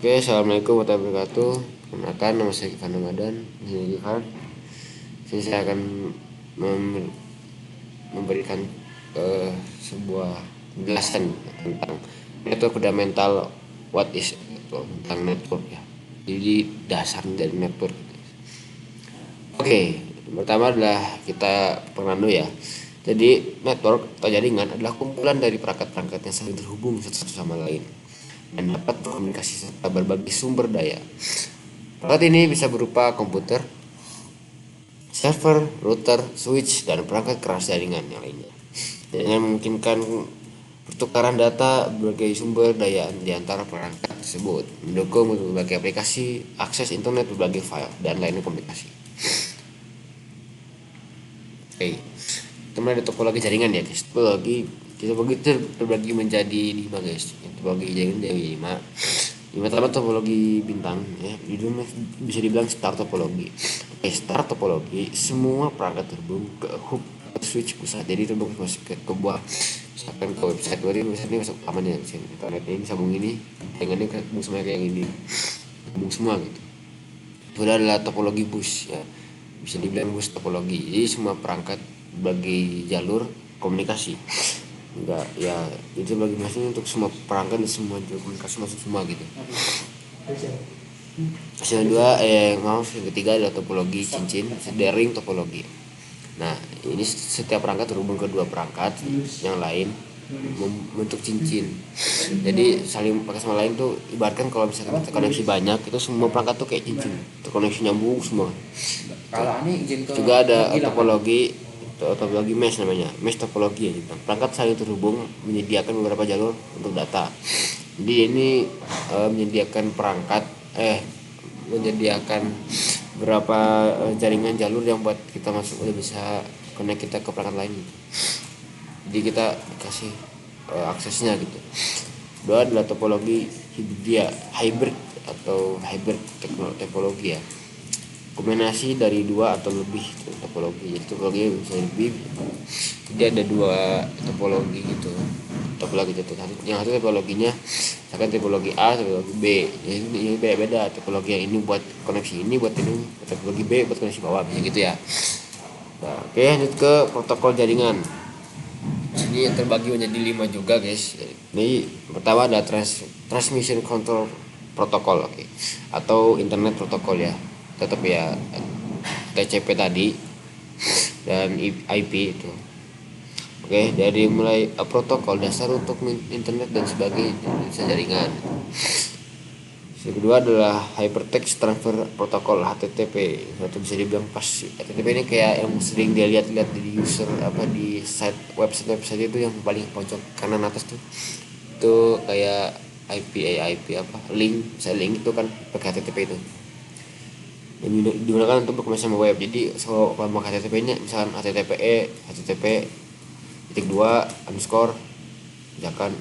Oke, assalamualaikum warahmatullahi wabarakatuh. Perkenalkan, nama saya Kifan Ramadan. Di sini saya akan memberikan sebuah penjelasan tentang network fundamental, what is network, tentang network ya. Jadi dasar dari network. Oke, pertama adalah kita pengenalan dulu ya. Jadi network atau jaringan adalah kumpulan dari perangkat-perangkat yang saling terhubung satu sama lain dan dapat berkomunikasi serta berbagai sumber daya. Perangkat ini bisa berupa komputer, server, router, switch, dan perangkat keras jaringan yang lainnya. Dengan memungkinkan pertukaran data berbagai sumber daya di antara perangkat tersebut, mendukung berbagai aplikasi, akses internet, berbagai file, dan lainnya komunikasi. Oke, kita mulai dari topologi jaringan ya guys. Topologi terbagi menjadi 5 guys. Topologi jaringan dari 5. Yang pertama topologi bintang ya, bisa dibilang star topologi. Oke, star topologi semua perangkat terhubung ke hub switch pusat. Jadi terhubung ke buah misalkan ke website ini masuk aman ya, internet ini sambung ini jaringannya ke semua kayak gini, sambung semua gitu. Itu adalah topologi bus ya, bisa dibilang bus topologi. Jadi semua perangkat bagi jalur komunikasi, enggak ya, itu bagi maksudnya untuk semua perangkat dan semua jalur komunikasi masuk semua gitu. Yang ketiga adalah topologi cincin, daring topologi. Nah, ini setiap perangkat terhubung ke dua perangkat yang lain membentuk cincin. Jadi saling pakai sama lain tuh, ibaratkan kalau misalkan kita koneksi banyak, itu semua perangkat tuh kayak cincin, terkoneksi nyambung semua. Juga ada topologi mesh namanya, mesh topologi ya, perangkat saling terhubung menyediakan beberapa jalur untuk data. Jadi ini menyediakan beberapa jaringan jalur yang buat kita masuk udah bisa connect kita ke perangkat lain gitu. Jadi kita kasih aksesnya gitu. Kedua adalah topologi hybrid topologi ya, kombinasi dari dua atau lebih topologi. Jadi topologi bisa lebih, jadi ada dua topologi gitu. Topologi itu yang satu topologinya misalkan topologi A, topologi B. Jadi ini beda-beda. Topologi yang ini buat koneksi ini, buat ini topologi B buat koneksi bawah, gitu ya. Nah, oke, lanjut ke protokol jaringan. Ini terbagi menjadi 5 juga guys. Ini pertama ada transmission control protocol, oke, atau internet protokol ya, tetap ya TCP tadi dan IP itu. Oke, dari mulai protokol dasar untuk internet dan sebagai jaringan. Yang kedua adalah Hypertext Transfer Protocol (HTTP). Itu bisa dibilang pas HTTP ini kayak yang sering dia lihat-lihat di user di website itu yang paling pojok kanan atas tuh. Itu kayak IP link, saya link itu kan pakai HTTP itu. Yang digunakan untuk berkomunikasi sama web. Jadi kalau mau HTTP-nya misalkan http _, misalkan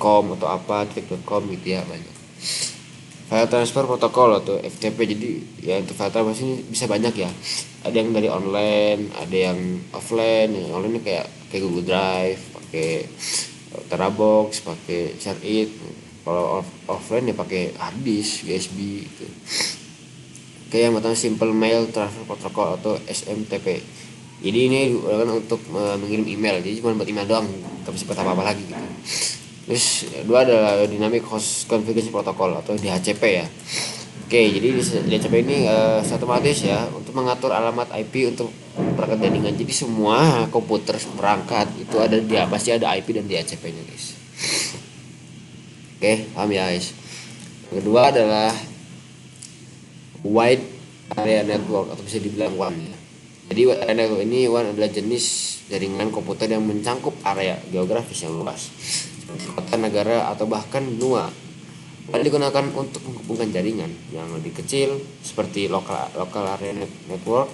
.com atau .com gitu ya, banyak. File transfer protokol atau FTP. Jadi ya untuk file transfer ini bisa banyak ya. Ada yang dari online, ada yang offline. Yang online ini kayak Google Drive, pakai Terabox, pakai ShareIt. Kalau offline ya pakai hard disk, USB gitu. Oke, yang pertama Simple Mail Transfer Protocol atau SMTP. Jadi ini digunakan untuk mengirim email. Jadi cuma buat email doang, nggak bisa buat apa-apa lagi gitu. Terus dua adalah Dynamic Host Configuration Protocol atau DHCP ya. Oke, jadi di DHCP ini otomatis ya untuk mengatur alamat IP untuk perangkat jaringan. Jadi semua komputer perangkat itu pasti ada IP dan DHCP-nya guys. Oke, paham ya guys. Yang kedua adalah Wide Area Network atau bisa dibilang WAN ya. Jadi Wide Area Network ini adalah jenis jaringan komputer yang mencangkup area geografis yang luas, kota, negara, atau bahkan benua. Dan digunakan untuk menghubungkan jaringan yang lebih kecil seperti local area network,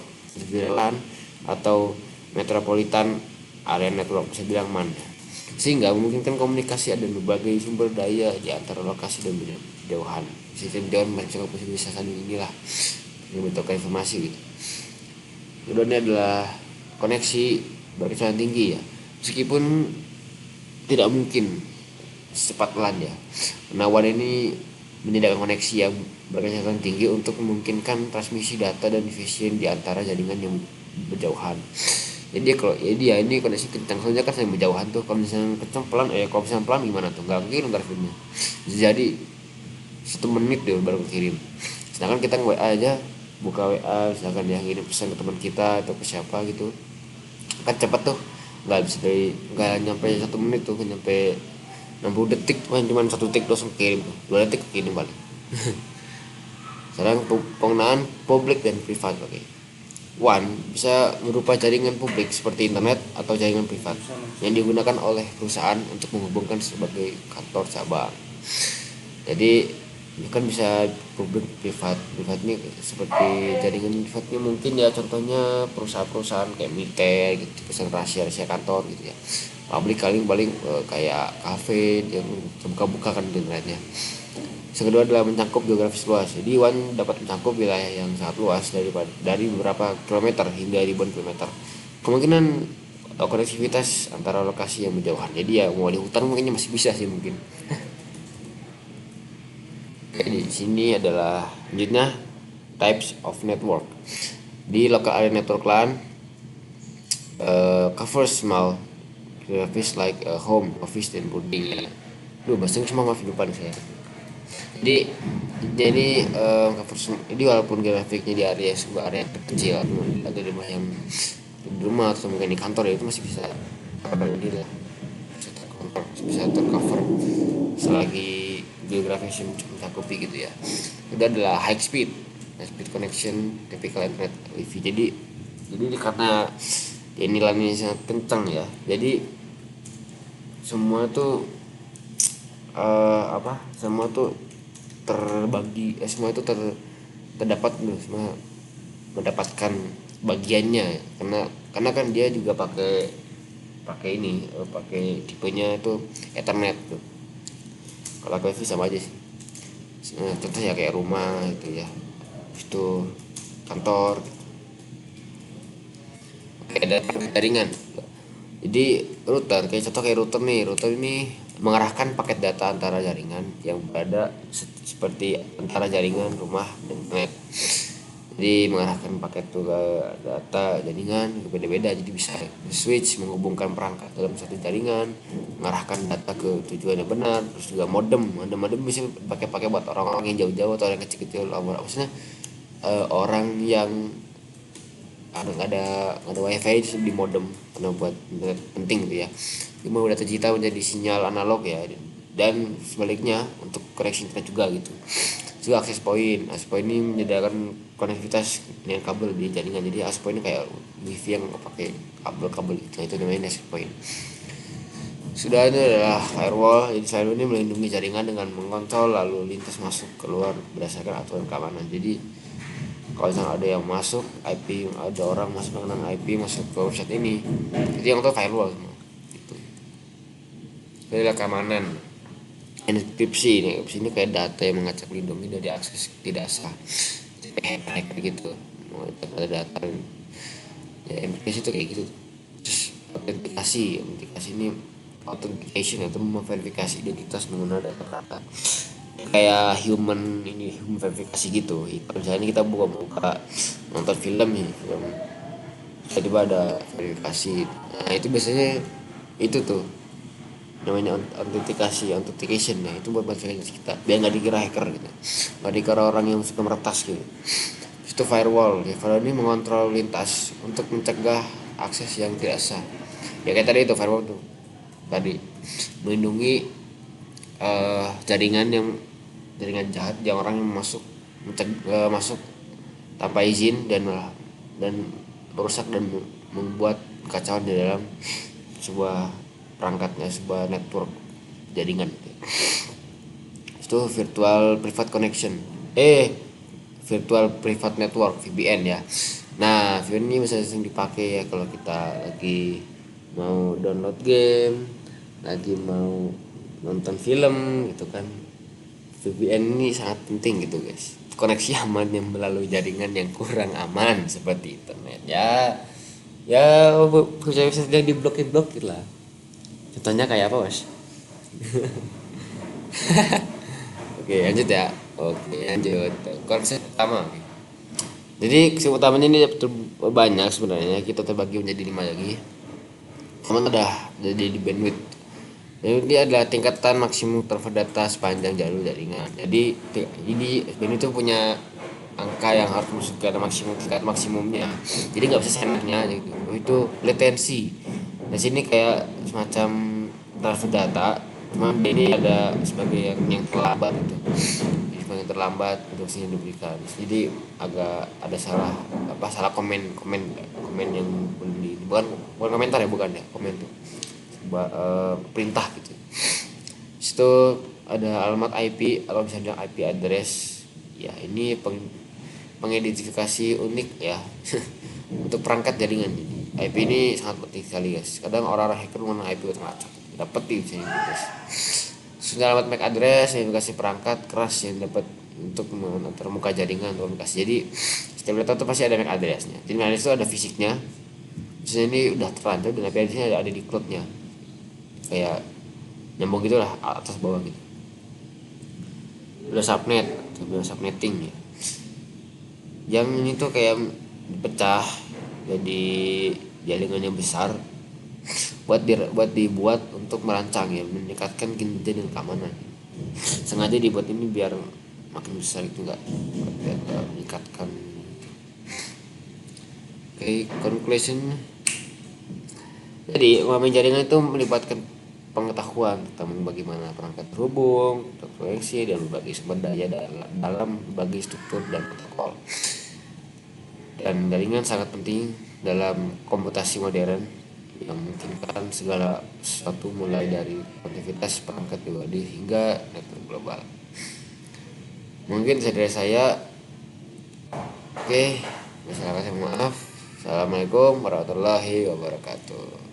LAN, atau metropolitan area network, bisa bilang MAN, sehingga memungkinkan komunikasi ada berbagai sumber daya di antara lokasi dan jauhan. Sistem jauhan bisa saling inilah membentukkan informasi gitu. Kemudian adalah koneksi berkecepatan tinggi ya. Meskipun tidak mungkin secepat LAN ya. Nah, WAN ini menyediakan koneksi yang berkecepatan tinggi untuk memungkinkan transmisi data dan efisien di antara jaringan yang berjauhan. Jadi kalau ya ini koneksi kencang, soalnya kan saya berjauhan tuh. Kalau misalnya kencang pelan, kalau misalnya pelan gimana tuh, nggak mungkin ntar filmnya. Jadi 1 menit deh baru kirim. Sedangkan kita nge WA aja, buka WA misalkan ya, ngirim pesan ke teman kita atau ke siapa gitu, kan cepet tuh, nggak nyampe 1 menit tuh, nyampe 60 detik, cuma 1 detik langsung kirim tuh, 2 detik kirim balik. Sekarang penggunaan publik dan privat. Oke. WAN bisa berupa jaringan publik seperti internet atau jaringan privat yang digunakan oleh perusahaan untuk menghubungkan sebagai kantor cabang. Jadi ini kan bisa publik privat. Privat ini seperti jaringan privatnya mungkin ya, contohnya perusahaan-perusahaan kayak Mitel gitu, perusahaan rahasia kantor gitu ya. Publik paling kayak kafe yang buka-buka kan internetnya. Yang kedua adalah mencakup geografis luas. Jadi WAN dapat mencakup wilayah yang sangat luas dari beberapa kilometer hingga ribuan kilometer. Kemungkinan konektivitas antara lokasi yang berjauhan. Jadi ya mau di hutan mungkin masih bisa sih mungkin. Jadi di sini adalah selanjutnya types of network. Di local area network LAN covers small geographies like home, office, dan building. Bahasa cuma maaf lupa nih saya. Jadi jadi walaupun grafiknya di area sebuah area kecil, ada di rumah atau mungkin di kantor ya, itu masih bisa bisa tercover selagi geografis mencakupi gitu ya. Itu adalah high speed connection, typical internet wifi. Jadi karena ini LAN-nya sangat kencang ya, jadi semua tuh semua tuh terbagi, semua itu terdapat semua mendapatkan bagiannya, karena kan dia juga pakai tipenya itu Ethernet tuh. Kalau wifi sama aja sih. Contoh ya kayak rumah itu ya, itu kantor. Ada jaringan. Jadi router, kayak router nih. Router ini mengarahkan paket data antara jaringan yang berada seperti antara jaringan rumah dan internet. Jadi mengarahkan paket tuh ke data jaringan beda-beda, jadi bisa switch menghubungkan perangkat dalam satu jaringan, mengarahkan data ke tujuan yang benar. Terus juga modem bisa pakai buat orang-orang yang jauh-jauh atau orang kecil-kecil, maksudnya orang yang ada wifi di modem karena buat internet penting gitu ya. Ini mau data digital menjadi sinyal analog ya, dan sebaliknya untuk koneksi internet juga gitu. Juga akses point ini menyediakan konektivitas dengan kabel di jaringan. Jadi akses point ini kayak wifi yang pakai kabel gitu. Nah, itu namanya access point. Sudah, ini adalah firewall. Jadi firewall ini melindungi jaringan dengan mengontrol lalu lintas masuk keluar berdasarkan aturan keamanan. Jadi kalau misalnya ada yang masuk IP, ada orang masuk menggunakan IP masuk ke website ini, jadi yang tahu firewall semua gitu. Ini adalah keamanan. Enkripsi ini kayak data yang mengacak lindungi dari akses tidak sah, hack gitu, mau ada data ya. Enkripsi itu kayak gitu. Terus autentikasi ini authentication atau memverifikasi identitas menggunakan data kayak human verifikasi gitu. Misalnya kita buka nonton film tiba-tiba ada verifikasi. Nah itu biasanya itu tuh namanya authentication ya, itu buat verifikasi kita biar nggak dikira hacker gitu, nggak dikira orang yang suka meretas gitu. Itu firewall ini mengontrol lintas untuk mencegah akses yang tidak sah ya, kayak tadi itu firewall tuh tadi melindungi jaringan jahat, yang orang yang masuk tanpa izin dan merusak dan membuat kekacauan di dalam sebuah perangkatnya, sebuah network jaringan. Itu virtual private connection, virtual private network VPN ya. Nah VPN ini bisa sering dipakai ya kalau kita lagi mau download game, lagi mau nonton film gitu kan. VPN ini sangat penting gitu guys. Koneksi aman yang melalui jaringan yang kurang aman seperti internet ya website yang diblokir lah. Contohnya kayak apa mas? Oke, lanjut ya. Oke, lanjut. Konsep pertama. Oke. Jadi konsep utamanya ini banyak sebenarnya. Kita terbagi menjadi 5 lagi. Pertama udah jadi di bandwidth. Jadi adalah tingkatan maksimum transfer data sepanjang jalur jaringan. Jadi bandwidth itu punya angka yang harus masuk ke maksimum, tingkat maksimumnya. Jadi nggak bisa senarnya gitu. Itu latensi. Di sini kayak semacam transfer data, cuma ini ada sebagai yang terlambat gitu. Jadi sebagai terlambat instruksinya diberikan. Jadi agak ada salah komen yang bukan bukan komentar ya, bukan ya, komen tuh perintah gitu. Situ ada alamat IP atau bisa bilang IP address. Ya, ini pengidentifikasi unik ya untuk perangkat jaringan. Jadi IP ini sangat penting sekali guys. Kadang orang-orang hacker menggunakan IP untuk melacak. Dapat di sini guys. Sudah alamat MAC address, identifikasi perangkat keras yang dapat untuk mengantar muka jaringan atau komunikasi. Jadi setiap data itu pasti ada MAC addressnya. Jadi MAC address itu ada fisiknya. Terus ini udah terlanjur dan IP addressnya ada di cloudnya. Kayak nyambung gitulah, atas bawah gitu. Udah subnetting ya. Yang ini tuh kayak pecah jadi jaringan yang besar buat dibuat untuk merancang ya, meningkatkan kinerja dan keamanan. Sengaja dibuat ini biar makin besar itu enggak meningkatkan. Oke, conclusion. Jadi memahami jaringan itu melibatkan pengetahuan tentang bagaimana perangkat terhubung, terkoneksi, dan berbagai sumber daya dalam berbagai struktur dan protokol. Dan jaringan sangat penting dalam komputasi modern yang memungkinkan segala sesuatu mulai dari konektivitas perangkat pribadi hingga network global. Mungkin dari saya. Oke, masyarakat saya maaf. Assalamualaikum warahmatullahi wabarakatuh.